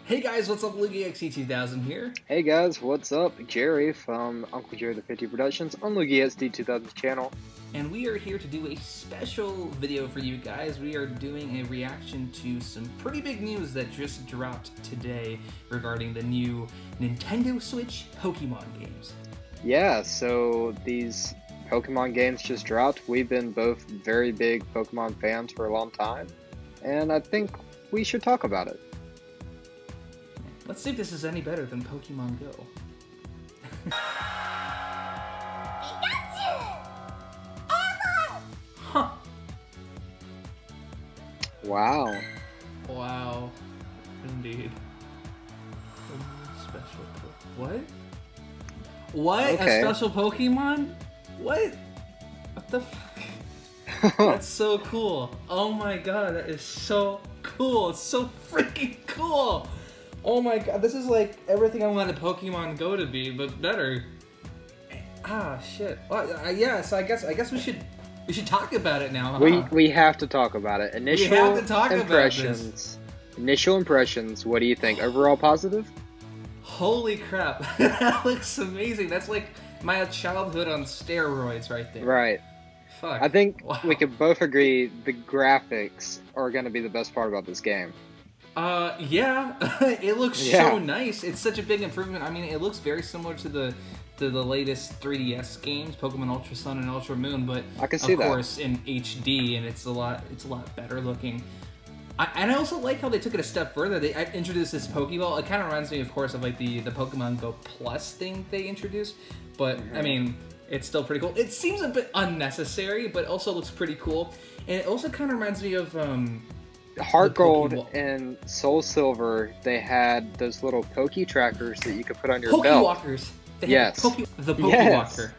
Hey guys, what's up? LugiXD2000 here. Hey guys, what's up? Jerry from Uncle Jerry the 50 Productions on LugiXD2000's channel. And we are here to do a special video for you guys. We are doing a reaction to some pretty big news that just dropped today regarding the new Nintendo Switch Pokemon games. Yeah, so these Pokemon games just dropped. We've been both very big Pokemon fans for a long time, and I think we should talk about it. Let's see if this is any better than Pokemon Go. Pikachu! Huh. Wow. Wow. Indeed. Special What? What? Okay. A special Pokemon? What? What the fuck? That's so cool. Oh my god, that is so cool. It's so freaking cool. Oh my god, this is like everything I wanted Pokemon Go to be, but better. Ah, shit. Well, yeah, so I guess we should talk about it now, huh? We have to talk about it. Initial we have to talk impressions. About this. Initial impressions, what do you think? Overall positive? Holy crap. That looks amazing. That's like my childhood on steroids right there. Right. Fuck. I think wow. we could both agree the graphics are going to be the best part about this game. Yeah, it looks so nice. It's such a big improvement. I mean, it looks very similar to the latest 3DS games, Pokemon Ultra Sun and Ultra Moon, but I can see of that. course in HD, and it's a lot better looking. And I also like how they took it a step further. They introduced this Pokeball. It kind of reminds me, of course, of like the Pokemon Go Plus thing they introduced. But I mean, it's still pretty cool. It seems a bit unnecessary, but also looks pretty cool. And it also kind of reminds me of Heart Gold and Soul Silver. They had those little Poke trackers that you could put on your belt. Pokewalkers. Yes. The Pokewalker.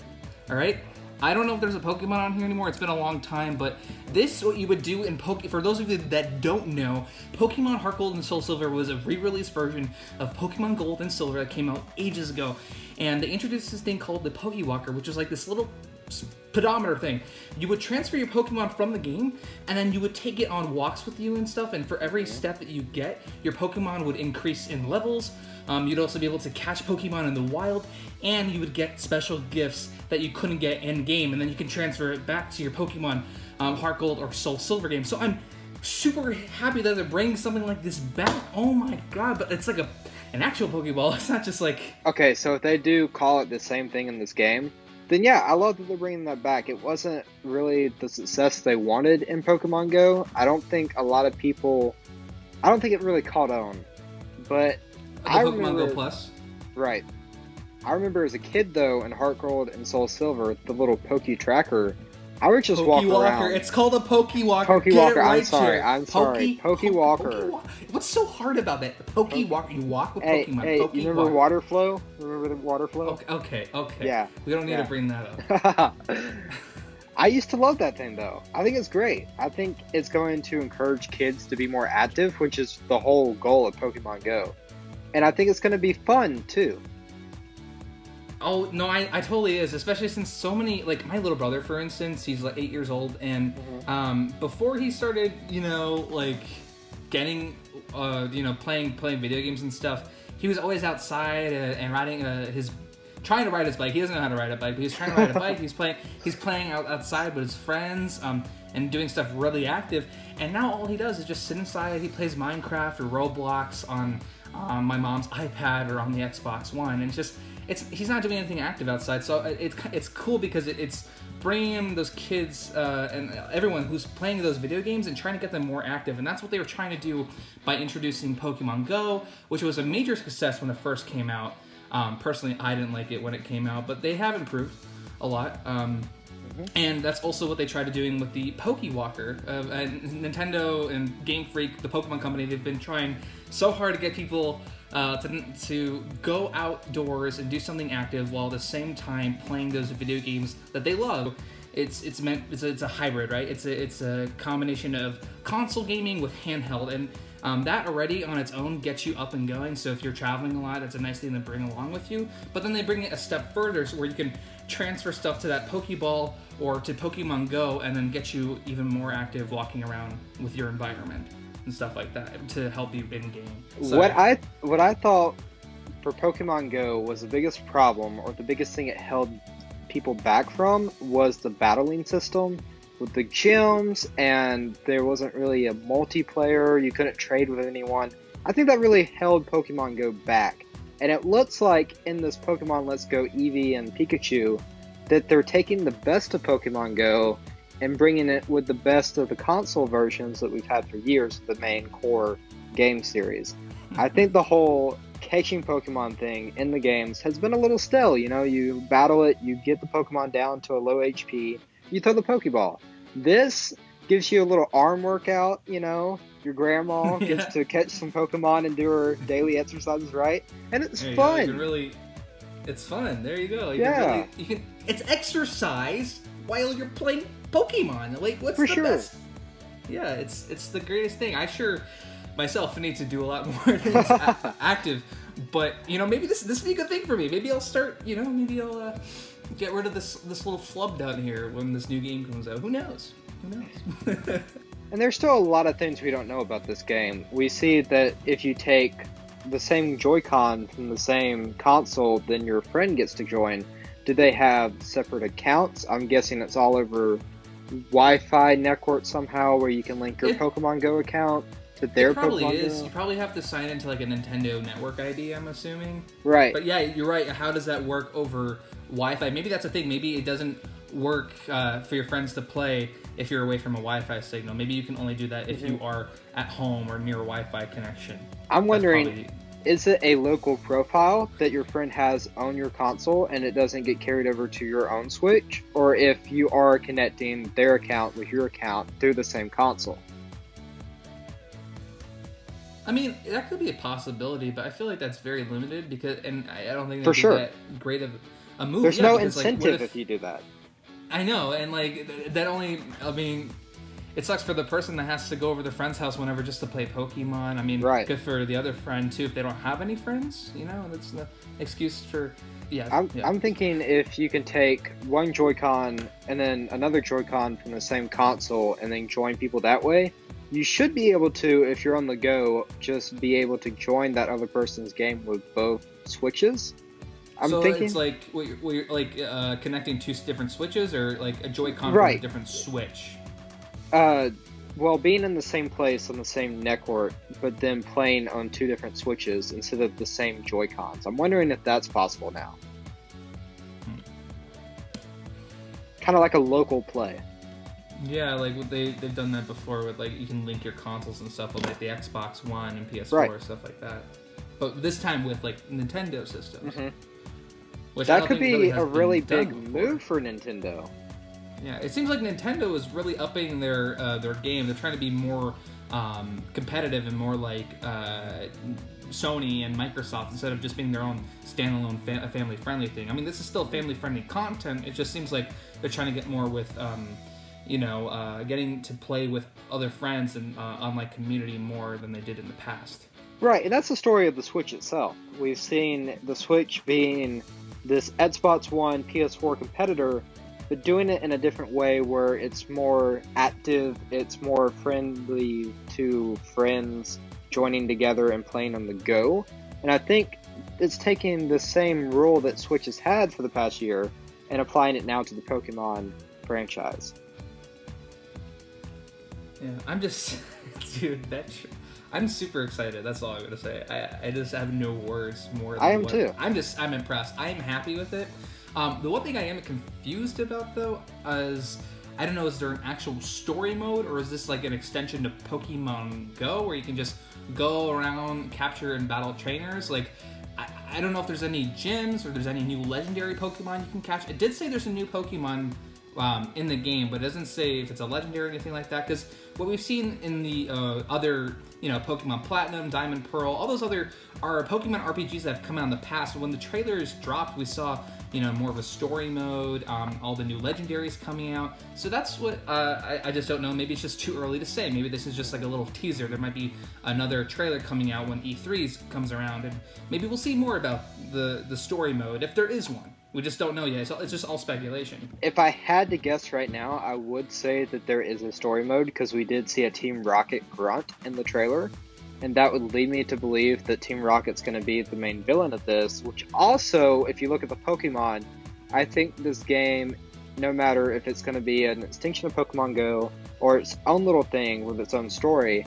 All right. I don't know if there's a Pokemon on here anymore. It's been a long time, but this what you would do in For those of you that don't know, Pokemon Heart Gold and Soul Silver was a re-release version of Pokemon Gold and Silver that came out ages ago, and they introduced this thing called the Pokewalker, which was like this little pedometer thing. You would transfer your Pokemon from the game, and then you would take it on walks with you and stuff, and for every step that you get, your Pokemon would increase in levels. You'd also be able to catch Pokemon in the wild, and you would get special gifts that you couldn't get in-game, and then you can transfer it back to your Pokemon Heart Gold or Soul Silver game. So I'm super happy that they're bringing something like this back. Oh my god, but it's like an actual Pokeball. It's not just like... Okay, so if they do call it the same thing in this game, then yeah, I love that they're bringing that back. It wasn't really the success they wanted in Pokemon Go. I don't think a lot of people... I don't think it really caught on. But I Pokemon remember... Go Plus? Right. I remember as a kid, though, in Heart Gold and Soul Silver, the little Poke tracker, I would just walk around. It's called a Pokewalker. Pokewalker, right, I'm sorry, here. I'm sorry. Pokewalker. What's so hard about that? Pokewalker. You walk with Pokemon. Hey, you remember water flow? Remember the water flow? Okay. Yeah. We don't need to bring that up. I used to love that thing, though. I think it's great. I think it's going to encourage kids to be more active, which is the whole goal of Pokemon Go. And I think it's going to be fun, too. Oh, no, I totally is, especially since so many, like, my little brother, for instance, he's, like, 8 years old, and, before he started, you know, like, getting, you know, playing video games and stuff, he was always outside and riding trying to ride his bike. He doesn't know how to ride a bike, but he's trying to ride a bike. He's playing outside with his friends, and doing stuff really active, and now all he does is just sit inside. He plays Minecraft or Roblox on my mom's iPad or on the Xbox One, and he's not doing anything active outside. So it's cool because it's bringing those kids and everyone who's playing those video games and trying to get them more active, and that's what they were trying to do by introducing Pokemon Go, which was a major success when it first came out. Personally, I didn't like it when it came out, but they have improved a lot. And that's also what they tried to doing with the Pokewalker. Nintendo and Game Freak, the Pokemon company, they've been trying so hard to get people to go outdoors and do something active while at the same time playing those video games that they love. It's a hybrid, right? It's a combination of console gaming with handheld, and that already on its own gets you up and going. So if you're traveling a lot, that's a nice thing to bring along with you. But then they bring it a step further, so where you can transfer stuff to that Pokeball or to Pokemon Go, and then get you even more active walking around with your environment. and stuff like that to help you in game. So, What I thought for Pokemon Go was the biggest problem, or the biggest thing it held people back from, was the battling system with the gyms, and there wasn't really a multiplayer. You couldn't trade with anyone. I think that really held Pokemon Go back. And it looks like in this Pokemon Let's Go Eevee and Pikachu that they're taking the best of Pokemon Go and bringing it with the best of the console versions that we've had for years, the main core game series. I think the whole catching Pokemon thing in the games has been a little stale. You know, you battle it, you get the Pokemon down to a low HP, you throw the Pokeball. This gives you a little arm workout, you know. Your grandma gets to catch some Pokemon and do her daily exercises, right? And it's fun. You can really, it's fun. There you go. You can. It's exercise while you're playing Pokemon. Like, what's the best? Yeah, it's the greatest thing. I sure myself need to do a lot more things active, but you know, maybe this would be a good thing for me. Maybe I'll start. You know, maybe I'll get rid of this little flub down here when this new game comes out. Who knows? Who knows? And there's still a lot of things we don't know about this game. We see that if you take the same Joy-Con from the same console, then your friend gets to join. Do they have separate accounts? I'm guessing it's all over Wi-Fi network somehow, where you can link your Pokemon Go account to their Pokemon Go. It probably is. You probably have to sign into like a Nintendo network ID, I'm assuming. Right. But yeah, you're right. How does that work over Wi-Fi? Maybe that's a thing. Maybe it doesn't work for your friends to play if you're away from a Wi-Fi signal. Maybe you can only do that if you are at home or near a Wi-Fi connection. I'm wondering, is it a local profile that your friend has on your console and it doesn't get carried over to your own Switch? Or if you are connecting their account with your account through the same console? I mean, that could be a possibility, but I feel like that's very limited because, and I don't think that'd be that great of a move. There's no incentive if you do that. I know, and like that only. I mean, it sucks for the person that has to go over their friend's house whenever just to play Pokemon. I mean, good for the other friend too if they don't have any friends. You know, that's the excuse for. Yeah, I'm thinking if you can take one Joy-Con and then another Joy-Con from the same console and then join people that way, you should be able to, if you're on the go, just be able to join that other person's game with both Switches. I'm thinking it's like you're like connecting two different Switches, or like a Joy-Con from a different Switch. Well, being in the same place on the same network, but then playing on two different Switches instead of the same Joy-Cons. I'm wondering if that's possible now. Kind of like a local play. Yeah, like they've done that before with like you can link your consoles and stuff with like the Xbox One and PS4 stuff like that. But this time with like Nintendo systems. Which that could be a really big move for Nintendo. Yeah, it seems like Nintendo is really upping their game. They're trying to be more competitive and more like Sony and Microsoft instead of just being their own standalone family-friendly thing. I mean, this is still family-friendly content. It just seems like they're trying to get more with, getting to play with other friends and online community more than they did in the past. Right, and that's the story of the Switch itself. We've seen the Switch being this Xbox One, PS4 competitor, but doing it in a different way where it's more active, it's more friendly to friends joining together and playing on the go. And I think it's taking the same rule that Switch has had for the past year and applying it now to the Pokemon franchise. Yeah, I'm just... Dude, I'm super excited. That's all I'm gonna say. I just have no words more than I am too. I'm impressed. I am happy with it. The one thing I am confused about though is I don't know, is there an actual story mode or is this like an extension to Pokemon Go where you can just go around, capture and battle trainers? Like I don't know if there's any gyms or there's any new legendary Pokemon you can catch. It did say there's a new Pokemon in the game, but it doesn't say if it's a legendary or anything like that, because what we've seen in the other, Pokemon Platinum, Diamond, Pearl, all those other are Pokemon RPGs that have come out in the past. When the trailers dropped, we saw, more of a story mode, all the new legendaries coming out. So that's what, I just don't know. Maybe it's just too early to say. Maybe this is just like a little teaser. There might be another trailer coming out when E3 comes around, and maybe we'll see more about the story mode, if there is one. We just don't know yet. It's just all speculation. If I had to guess right now, I would say that there is a story mode because we did see a Team Rocket grunt in the trailer. And that would lead me to believe that Team Rocket's going to be the main villain of this, which also, if you look at the Pokemon, I think this game, no matter if it's going to be an extension of Pokemon Go or its own little thing with its own story,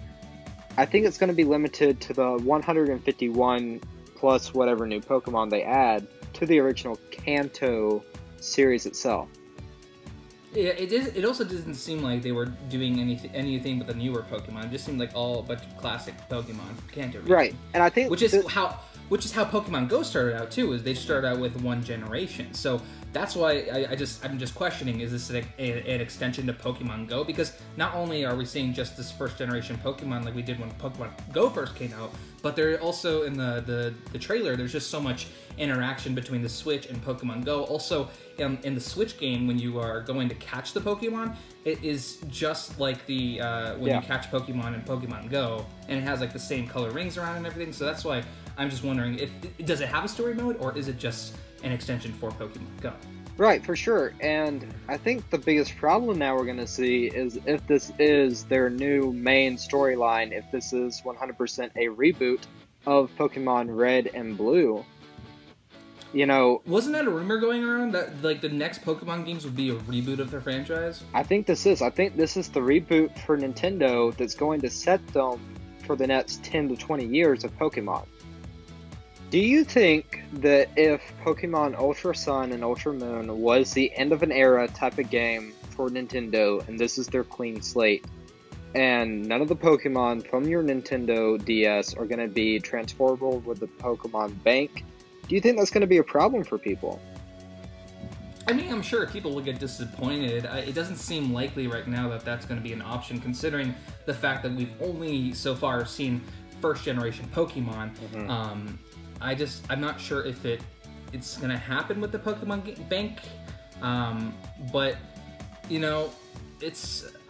I think it's going to be limited to the 151 plus whatever new Pokemon they add to the original Kanto series itself. Yeah, it also doesn't seem like they were doing anything but the newer Pokemon. It just seemed like all a bunch of classic Pokemon Kanto region. Right, and I think which is how Pokemon Go started out too. Is they started out with one generation. So that's why I'm just questioning: is this an extension to Pokemon Go? Because not only are we seeing just this first generation Pokemon like we did when Pokemon Go first came out, but they're also in the trailer. There's just so much interaction between the Switch and Pokemon Go. Also, in the Switch game, when you are going to catch the Pokemon, it is just like the when you catch Pokemon in Pokemon Go, and it has like the same color rings around and everything. So that's why I'm just wondering, does it have a story mode, or is it just an extension for Pokemon Go? Right, for sure. And I think the biggest problem now we're going to see is if this is their new main storyline, if this is 100% a reboot of Pokemon Red and Blue. You know, wasn't that a rumor going around that like the next Pokemon games would be a reboot of their franchise? I think this is the reboot for Nintendo that's going to set them for the next 10 to 20 years of Pokemon. Do you think that if Pokemon Ultra Sun and Ultra Moon was the end of an era type of game for Nintendo, and this is their clean slate, and none of the Pokemon from your Nintendo DS are going to be transferable with the Pokemon Bank, do you think that's going to be a problem for people? I mean, I'm sure people will get disappointed. It doesn't seem likely right now that that's going to be an option, considering the fact that we've only so far seen first generation Pokemon. Mm-hmm. I'm not sure if it's going to happen with the Pokemon Bank, but you know,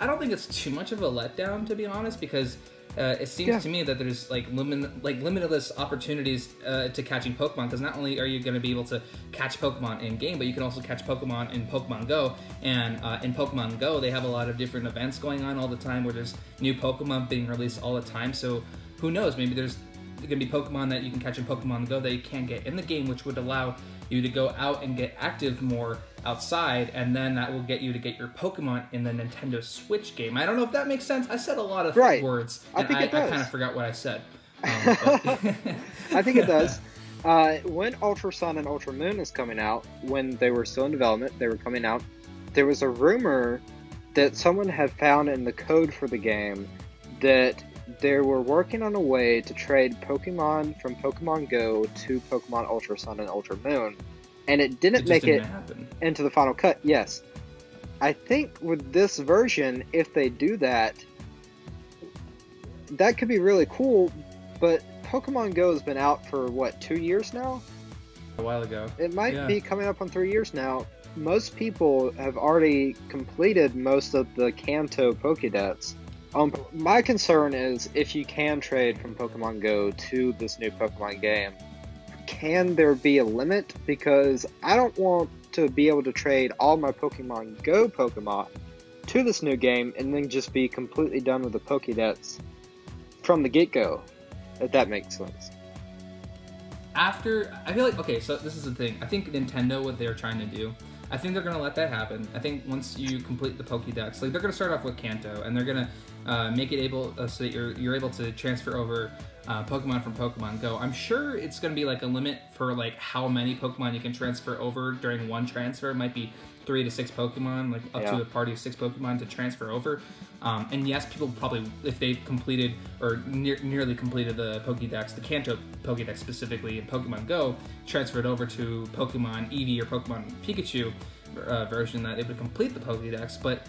I don't think it's too much of a letdown, to be honest, because it seems to me that there's limitless opportunities to catching Pokemon, because not only are you going to be able to catch Pokemon in game, but you can also catch Pokemon in Pokemon Go. And in Pokemon Go, they have a lot of different events going on all the time, where there's new Pokemon being released all the time. So who knows? Maybe there's going to be Pokemon that you can catch in Pokemon Go that you can't get in the game, which would allow you to go out and get active more outside, and then that will get you to get your Pokemon in the Nintendo Switch game. I don't know if that makes sense. I said a lot of words, and I kind of forgot what I said. I think it does. When Ultra Sun and Ultra Moon is coming out, when they were still in development, they were coming out, there was a rumor that someone had found in the code for the game that they were working on a way to trade Pokemon from Pokemon Go to Pokemon Ultra Sun and Ultra Moon, and it didn't make it into the final cut. Yes. I think with this version, if they do that, that could be really cool, but Pokemon Go has been out for, what, 2 years now? A while ago. It might be coming up on 3 years now. Most people have already completed most of the Kanto Pokédex. My concern is, if you can trade from Pokemon Go to this new Pokemon game, can there be a limit? Because I don't want to be able to trade all my Pokemon Go Pokemon to this new game and then just be completely done with the Pokédex from the get-go, if that makes sense. I feel like, okay, so this is the thing. I think Nintendo, what they're trying to do, I think they're going to let that happen. I think once you complete the Pokédex, like, they're going to start off with Kanto, and they're going to make it able so that you're able to transfer over Pokemon from Pokemon Go. I'm sure it's going to be like a limit for like how many Pokemon you can transfer over during one transfer. It might be 3 to 6 Pokemon, like up to a party of 6 Pokemon to transfer over. And yes, people probably, if they've completed or nearly completed the Pokédex, the Kanto Pokédex specifically in Pokemon Go, transferred over to Pokemon Eevee or Pokemon Pikachu version, that they would complete the Pokédex. But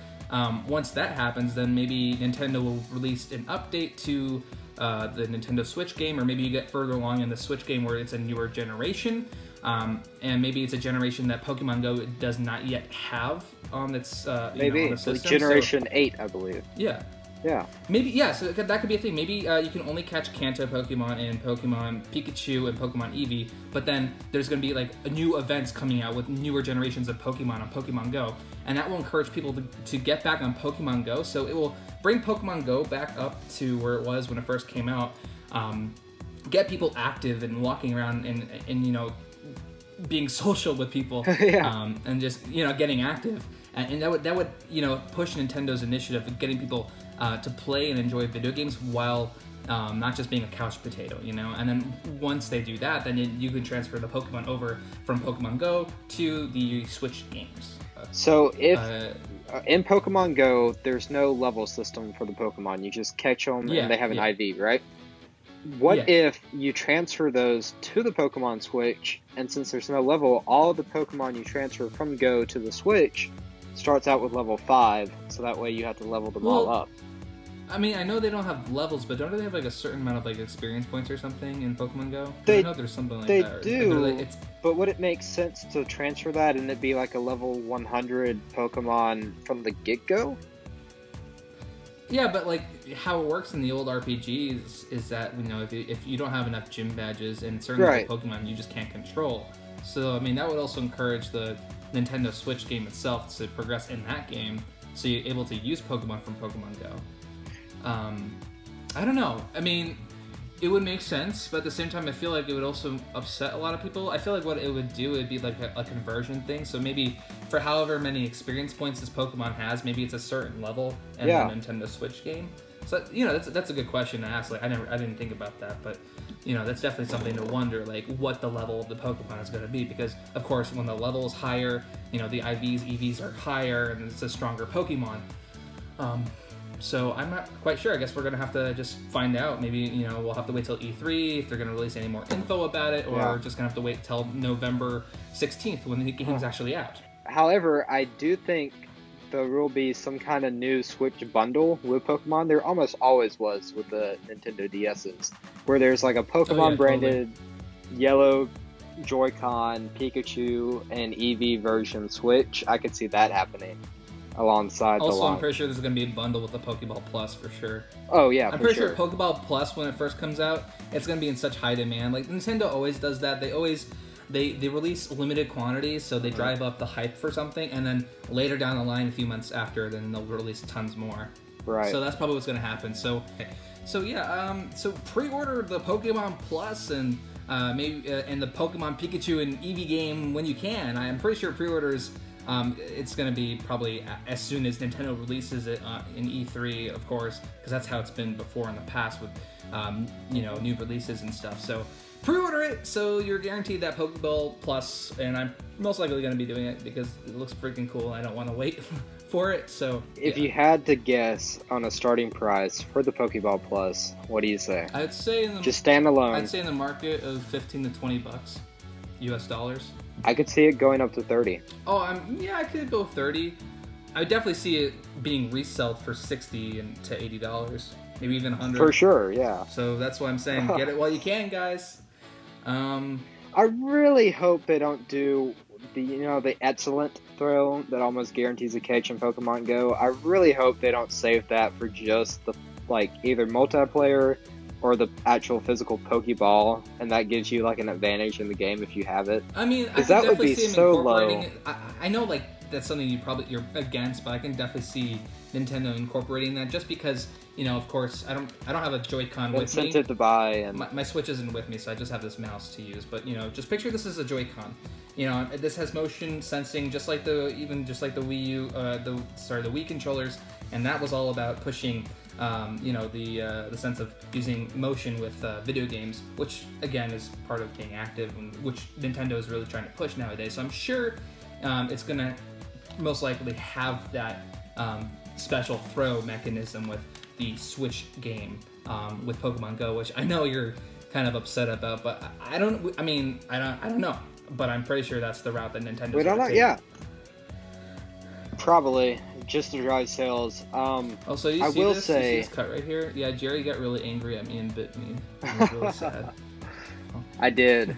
once that happens, then maybe Nintendo will release an update to the Nintendo Switch game, or maybe you get further along in the Switch game where it's a newer generation, and maybe it's a generation that Pokemon Go does not yet have on its maybe on the system. Generation 8, I believe. Yeah, Yeah. Maybe, yeah, so that could be a thing. Maybe you can only catch Kanto Pokemon in Pokemon Pikachu and Pokemon Eevee, but then there's going to be like new events coming out with newer generations of Pokemon on Pokemon Go, and that will encourage people to get back on Pokemon Go, so it will bring Pokemon Go back up to where it was when it first came out, get people active and walking around and you know, being social with people, yeah. And just, you know, getting active. And that would you know, push Nintendo's initiative of getting people to play and enjoy video games while not just being a couch potato, you know. And then once they do that, then you can transfer the Pokemon over from Pokemon Go to the Switch games. So if in Pokemon Go, there's no level system for the Pokemon. You just catch them and they have an IV, right? What if you transfer those to the Pokemon Switch, and since there's no level, all the Pokemon you transfer from Go to the Switch starts out with level 5, so that way you have to level them all up. I mean, I know they don't have levels, but don't they have like a certain amount of like experience points or something in Pokemon Go? I know there's something like that. They do, but would it make sense to transfer that and it be like a level 100 Pokemon from the get-go? Yeah, but like how it works in the old RPGs is that, you know, if you don't have enough gym badges and certain Pokemon you just can't control. So I mean, that would also encourage the Nintendo Switch game itself to progress in that game, so you're able to use Pokemon from Pokemon Go. I don't know. I mean, it would make sense, but at the same time, I feel like it would also upset a lot of people. I feel like what it would do, it'd be like a conversion thing. So maybe for however many experience points this Pokemon has, maybe it's a certain level in the Nintendo Switch game. So, you know, that's a good question to ask. Like, I didn't think about that, but you know, that's definitely something to wonder, like what the level of the Pokemon is going to be, because of course, when the level is higher, you know, the IVs, EVs are higher, and it's a stronger Pokemon. So I'm not quite sure. I guess we're going to have to just find out. Maybe, you know, we'll have to wait till E3 if they're going to release any more info about it, or we're just going to have to wait till November 16th when the game's actually out. However, I do think there will be some kind of new Switch bundle with Pokemon. There almost always was with the Nintendo DS's, where there's like a Pokemon branded yellow Joy-Con, Pikachu, and Eevee version Switch. I could see that happening alongside the launch. I'm pretty sure there's going to be a bundle with the Pokeball Plus for sure. Oh yeah, I'm pretty sure Pokeball Plus, when it first comes out, it's going to be in such high demand. Like Nintendo always does that. They release limited quantities, so they drive up the hype for something, and then later down the line, a few months after, then they'll release tons more. Right. So that's probably what's going to happen. So yeah, so pre-order the Pokemon Plus and maybe and the Pokemon Pikachu and Eevee game when you can. I'm pretty sure pre-orders. It's going to be probably as soon as Nintendo releases it in E3, of course, because that's how it's been before in the past with you know, new releases and stuff. So pre-order it, so you're guaranteed that Pokeball Plus, and I'm most likely going to be doing it because it looks freaking cool. I don't want to wait for it. So if you had to guess on a starting price for the Pokeball Plus, what do you say? I'd say just standalone. I'd say in the market of $15 to $20 US dollars. I could see it going up to 30. Oh, yeah, I could go 30. I would definitely see it being resold for $60 to $80, maybe even $100. For sure, yeah. So that's why I'm saying get it while you can, guys. I really hope they don't do the excellent throw that almost guarantees a catch in Pokemon Go. I really hope they don't save that for just the either multiplayer or the actual physical Pokeball, and that gives you like an advantage in the game if you have it. I mean, I can that would definitely be see them so incorporating low. it. I know like that's something you're against, but I can definitely see Nintendo incorporating that just because, you know, of course, I don't have a Joy-Con with me. Incentive to buy, and my Switch isn't with me, so I just have this mouse to use. But, you know, just picture this as a Joy-Con. You know, this has motion sensing, just like the Wii U, the Wii controllers, and that was all about pushing, you know, the sense of using motion with video games, which again is part of being active, and which Nintendo is really trying to push nowadays. So I'm sure it's gonna most likely have that special throw mechanism with the Switch game with Pokemon Go, which I know you're kind of upset about, but I don't know, but I'm pretty sure that's the route that Nintendo's we don't know. take. Yeah, probably just to drive sales. Also, you see this? You see this cut right here? Yeah, Jerry got really angry at me and bit me. It was really sad. I did.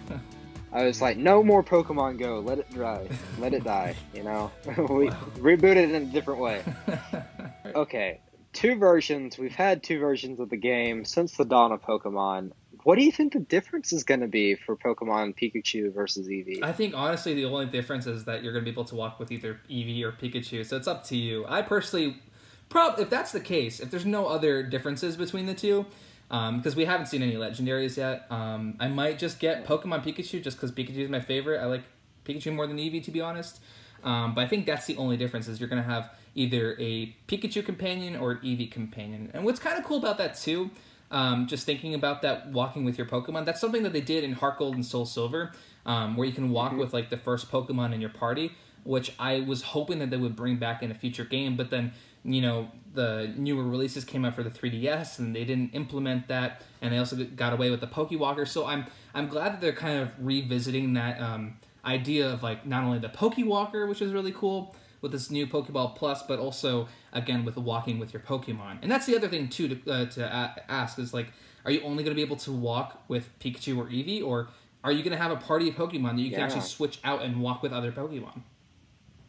I was like, no more Pokemon Go. Let it dry. Let it die. You know, we rebooted it in a different way. Okay, two versions. We've had two versions of the game since the dawn of Pokemon. What do you think the difference is going to be for Pokemon Pikachu versus Eevee? I think honestly the only difference is that you're going to be able to walk with either Eevee or Pikachu, so it's up to you. I personally, if that's the case, if there's no other differences between the two, because we haven't seen any legendaries yet, I might just get Pokemon Pikachu just because Pikachu is my favorite. I like Pikachu more than Eevee, to be honest. But I think that's the only difference, is you're going to have either a Pikachu companion or an Eevee companion. And what's kind of cool about that too, just thinking about that walking with your Pokemon, that's something that they did in Heart Gold and Soul Silver, where you can walk with like the first Pokemon in your party, which I was hoping that they would bring back in a future game, but then, you know, the newer releases came out for the 3DS and they didn't implement that, and they also got away with the Pokewalker. So I'm glad that they're kind of revisiting that idea of like not only the Pokewalker, which is really cool with this new Pokeball Plus, but also again with walking with your Pokemon. And that's the other thing too to ask is like, are you only going to be able to walk with Pikachu or Eevee, or are you going to have a party of Pokemon that you can actually switch out and walk with other Pokemon?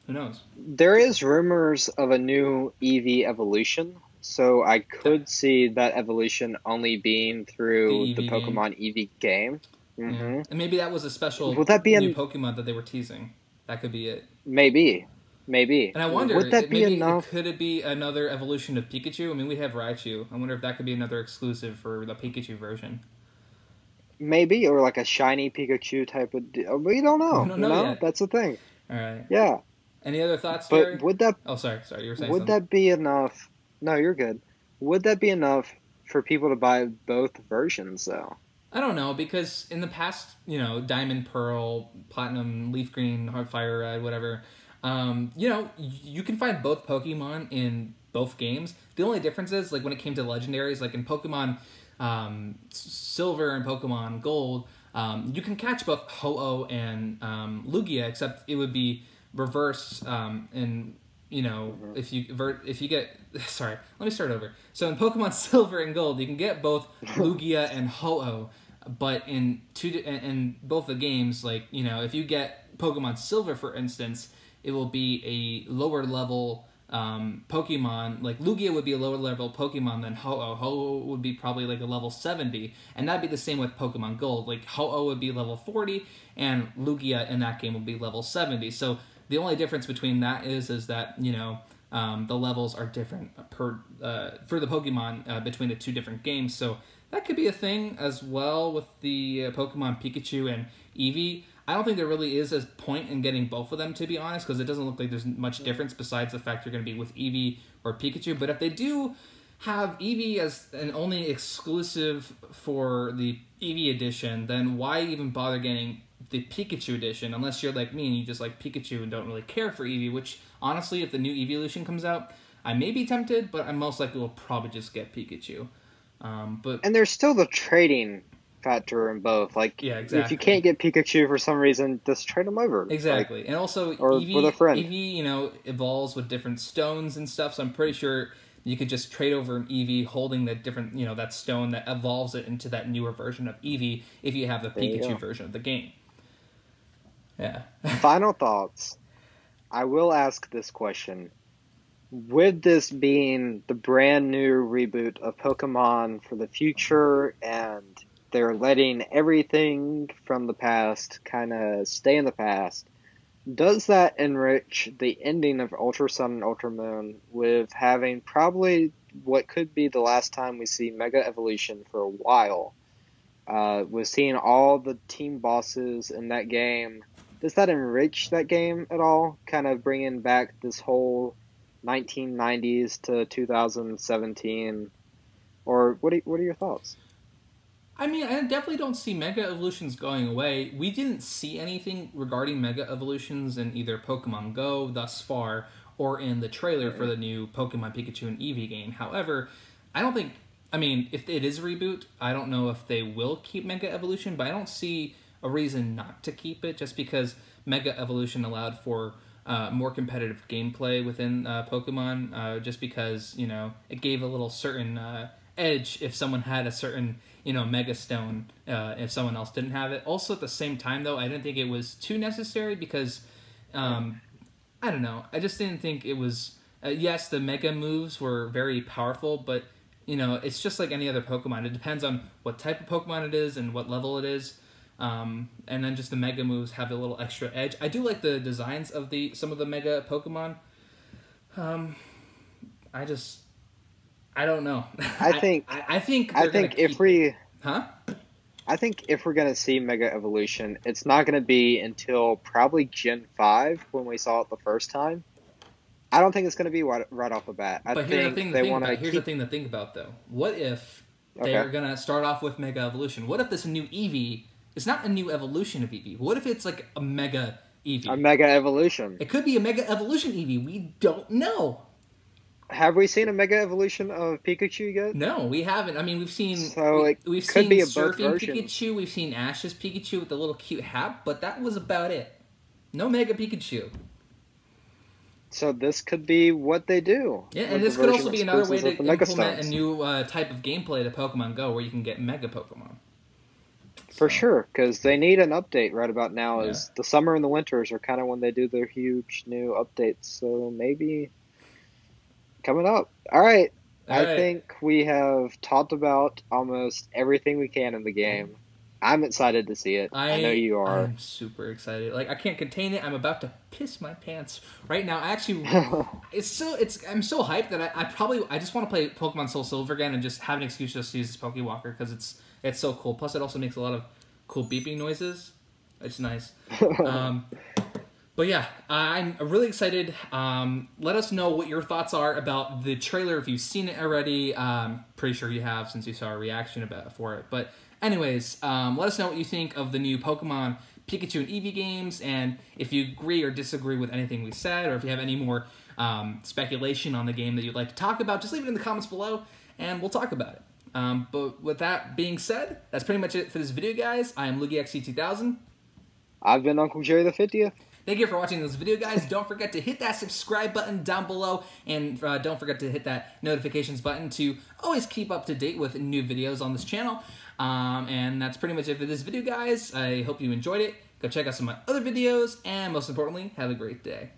Who knows? There is rumors of a new Eevee Evolution, so I could see that evolution only being through the Pokemon Eevee game. Yeah. And maybe that was a special Would that be new Pokemon that they were teasing. That could be it. Maybe. And I wonder, would that be enough? Could it be another evolution of Pikachu? I mean, we have Raichu. I wonder if that could be another exclusive for the Pikachu version. Maybe, or like a shiny Pikachu type of deal. We don't know. We don't know yet. That's the thing. All right. Yeah. Any other thoughts, Jerry? But would that... Oh, sorry, you were saying would something. that be enough... No, you're good. Would that be enough for people to buy both versions, though? I don't know, because in the past, you know, Diamond, Pearl, Platinum, Leaf Green, Fire Red, whatever, you know, you can find both Pokemon in both games. The only difference is, like, when it came to legendaries, like in Pokemon Silver and Pokemon Gold, you can catch both Ho-Oh and Lugia, except it would be reversed, and you know, if you get, sorry, let me start over. So in Pokemon Silver and Gold, you can get both Lugia and Ho-Oh, but in both the games, like, you know, if you get Pokemon Silver, for instance, it will be a lower level Pokemon. Like Lugia would be a lower level Pokemon than Ho-Oh. Ho-Oh would be probably like a level 70, and that'd be the same with Pokemon Gold. Like Ho-Oh would be level 40, and Lugia in that game would be level 70. So the only difference between that is that, you know, the levels are different for the Pokemon between the two different games. So that could be a thing as well with the Pokemon Pikachu and Eevee. I don't think there really is a point in getting both of them, to be honest, because it doesn't look like there's much difference besides the fact you're going to be with Eevee or Pikachu. But if they do have Eevee as an only exclusive for the Eevee edition, then why even bother getting the Pikachu edition, unless you're like me and you just like Pikachu and don't really care for Eevee, which, honestly, if the new Eevee Evolution comes out, I may be tempted, but I most likely will probably just get Pikachu. And there's still the trading factor in both. Like, yeah, exactly. If you can't get Pikachu for some reason, just trade them over. Exactly. Like, and also, or Eevee, with a friend. Eevee, you know, evolves with different stones and stuff, so I'm pretty sure you could just trade over an Eevee holding the different, you know, that stone that evolves it into that newer version of Eevee if you have the Pikachu version of the game. Yeah. Final thoughts. I will ask this question. With this being the brand new reboot of Pokemon for the future, and they're letting everything from the past kind of stay in the past, does that enrich the ending of Ultra Sun and Ultra Moon with having probably what could be the last time we see Mega Evolution for a while? With seeing all the team bosses in that game, does that enrich that game at all? Kind of bringing back this whole 1990s to 2017, or what are your thoughts? I mean, I definitely don't see Mega Evolutions going away. We didn't see anything regarding Mega Evolutions in either Pokemon Go thus far, or in the trailer for the new Pokemon Pikachu and Eevee game. However, I don't think, I mean, if it is a reboot, I don't know if they will keep Mega Evolution, but I don't see a reason not to keep it, just because Mega Evolution allowed for more competitive gameplay within Pokemon, just because, you know, it gave a little certain edge if someone had a certain, you know, Mega Stone, if someone else didn't have it. Also, at the same time, though, I didn't think it was too necessary because, I don't know, I just didn't think it was Yes, the Mega moves were very powerful, but you know, it's just like any other Pokemon. It depends on what type of Pokemon it is and what level it is. And then just the Mega moves have a little extra edge. I do like the designs of some of the Mega Pokemon. I don't know. I think if we I think if we're gonna see Mega Evolution, it's not gonna be until probably Gen 5 when we saw it the first time. I don't think it's gonna be right off the bat. But here's the thing to think about though. What if they're gonna start off with Mega Evolution? What if this new Eevee is not a new evolution of Eevee? What if it's like a Mega Eevee? A Mega Evolution. It could be a Mega Evolution Eevee. We don't know. Have we seen a Mega Evolution of Pikachu yet? No, we haven't. I mean, we've seen we've seen Surfing Pikachu, we've seen Ash's Pikachu with the little cute hat, but that was about it. No Mega Pikachu. So this could be what they do. Yeah, and this could also be another way to implement a new type of gameplay to Pokemon Go, where you can get Mega Pokemon. For sure, because they need an update right about now. Is the summer and the winters are kind of when they do their huge new updates. So maybe coming up. All right. I think we have talked about almost everything we can in the game. I'm excited to see it. I know you are. I'm super excited. Like, I can't contain it. I'm about to piss my pants right now. I actually, I'm so hyped that I just want to play Pokemon Soul Silver again and just have an excuse just to use this Pokewalker because it's so cool. Plus, it also makes a lot of cool beeping noises. It's nice. But yeah, I'm really excited. Let us know what your thoughts are about the trailer if you've seen it already. Pretty sure you have since you saw a reaction for it. But anyways, let us know what you think of the new Pokemon Pikachu and Eevee games, and if you agree or disagree with anything we said, or if you have any more speculation on the game that you'd like to talk about, just leave it in the comments below, and we'll talk about it. But with that being said, that's pretty much it for this video, guys. I am LugiXC2000. I've been Uncle Jerry the 50th. Thank you for watching this video, guys. Don't forget to hit that subscribe button down below, and don't forget to hit that notifications button to always keep up to date with new videos on this channel. And that's pretty much it for this video, guys. I hope you enjoyed it. Go check out some of my other videos, and most importantly, have a great day.